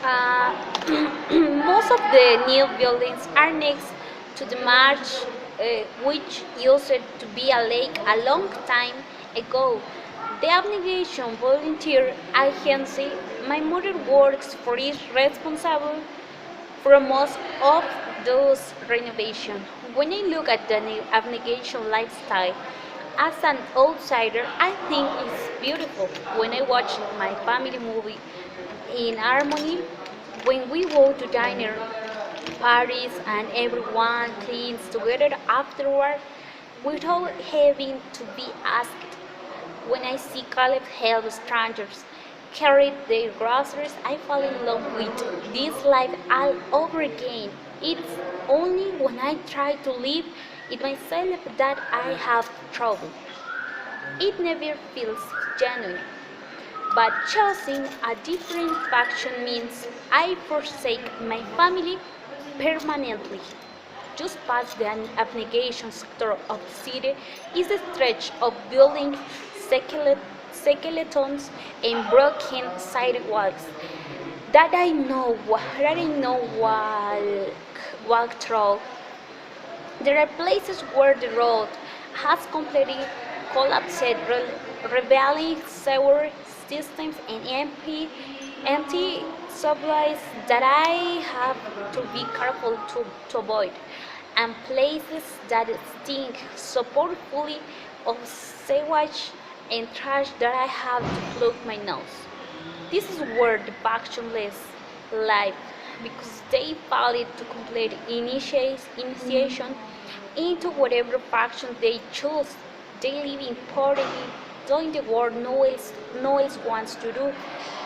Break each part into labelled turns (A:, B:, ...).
A: Uh, most of the new buildings are next to the marsh, which used to be a lake a long time ago. The Abnegation Volunteer Agency my mother works for is responsible for most of those renovations. When I look at the abnegation lifestyle, as an outsider, I think it's beautiful. When I watch my family movie in harmony, when we go to dinner parties and everyone cleans together afterward without having to be asked. When I see Caleb help strangers carry their groceries, I fall in love with this life all over again. It's only when I try to live it myself that I have trouble. It never feels genuine. But choosing a different faction means I forsake my family permanently. Just past the abnegation sector of the city is a stretch of building skeletons and broken sidewalks that I know walk through. There are places where the road has completely collapsed, revealing sewer systems and empty subways that I have to be careful to avoid, and places that stink so powerfully of sewage and trash that I have to plug my nose. This is where the factionless live because they failed to complete initiation into whatever faction they choose. They live in poverty, doing the work no else wants to do.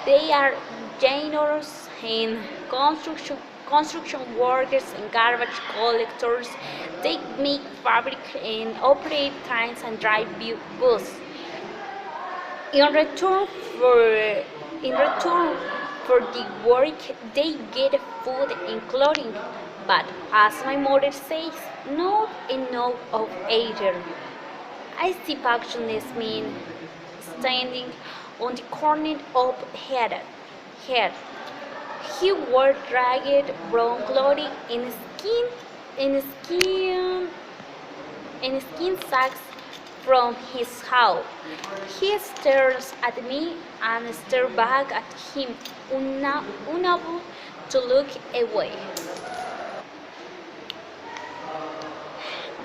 A: They are janitors and construction workers and garbage collectors. They make fabric and operate trains and drive buses. In return for in return for the work, they get food and clothing. But as my mother says, not enough of either. I see factionless men standing on the corner of head. He wore ragged brown clothing and skin sacks from his house. He stares at me and stares back at him, unable to look away.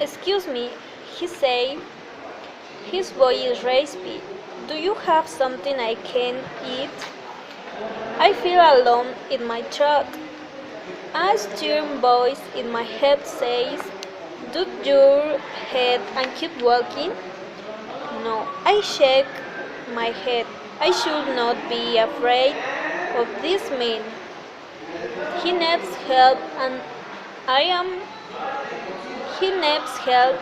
B: Excuse me, he said, his voice is raspy. Do you have something I can eat? I feel alone in my truck. A stern voice in my head says, "Do your head and keep walking." No, I shake my head. I should not be afraid of this man. He needs help and I am he needs help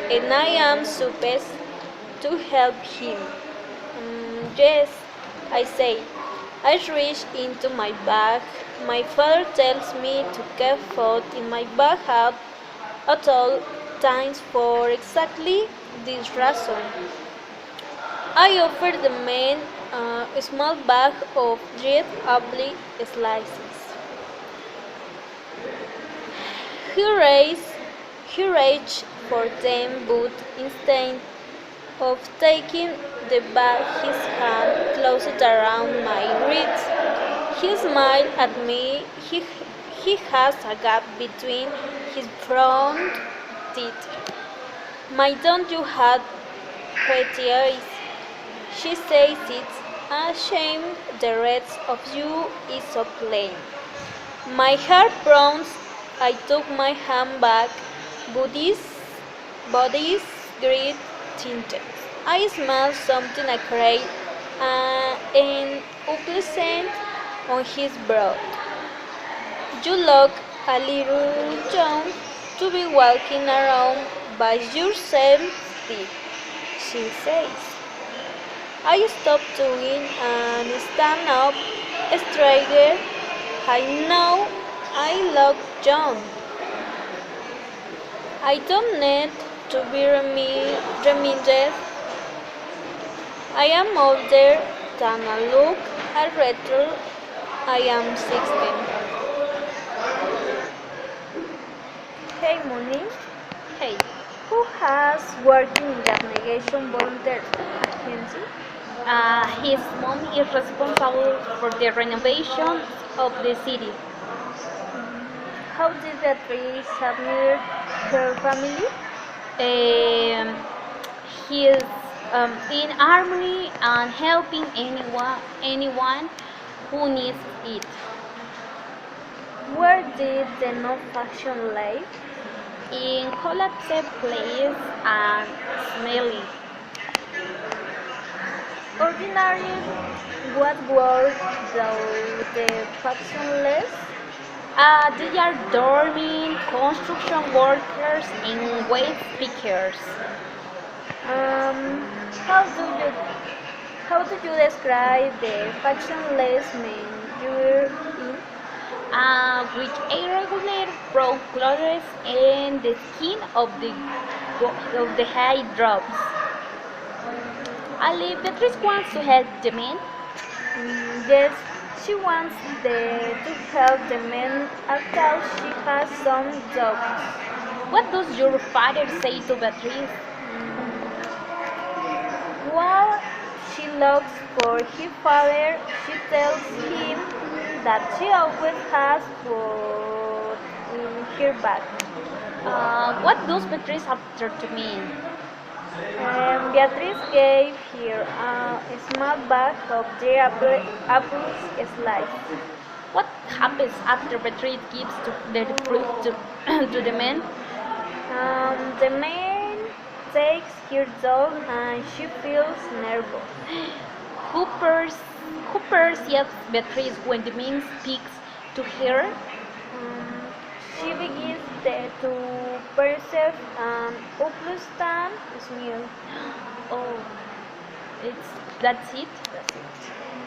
B: and I am supposed to help him. Yes, I say. I reach into my bag. My father tells me to keep food in my bag at all times for exactly this reason. I offer the man a small bag of red apple slices. He raised he reached for them, but instead of taking the bag, his hand closed around my wrist. He smiled at me. He has a gap between his front teeth. "My, don't you have pretty eyes?" She says it's a shame the rest of you is so plain. My heart pounds. I took my hand back. Bodies great tinted. I smelled something acrid and unpleasant on his brow. "You look a little young to be walking around by yourself, Steve," she says. I stop tugging and stand up straighter. I know I look young. I don't need to be reminded. I am older than I look. I retro I am 16. Hey, Moni.
A: Hey,
B: Who has worked in the abnegation volunteer agency?
A: his mom is responsible for the renovation of the city.
B: How did Beatrice admire her family?
A: Um, he is in harmony and helping anyone who needs it.
B: Where did the non-faction live?
A: In collapsed place and smelly.
B: Ordinary, what were the factionless?
A: They are dorming construction workers and waste pickers.
B: Um, how do you how do you describe the factionless men you were in?
A: With irregular brown clothes and the skin of the high drops. Ali Beatrice wants to help the men.
B: Yes, she wants to help the men until she has some jobs.
A: What does your father say to Beatrice?
B: While she looks for her father, she tells him that she always has food in her bag.
A: What does Beatrice after to me?
B: Beatrice gave her a small bag of the apples sliced.
A: What happens after Beatrice gives the fruit to the men?
B: The man takes her dog and she feels nervous.
A: Who pers- who perceives Beatrice when the man speaks to her?
B: She begins to perceive an uplustan smell.
A: Oh, that's it.
B: That's it.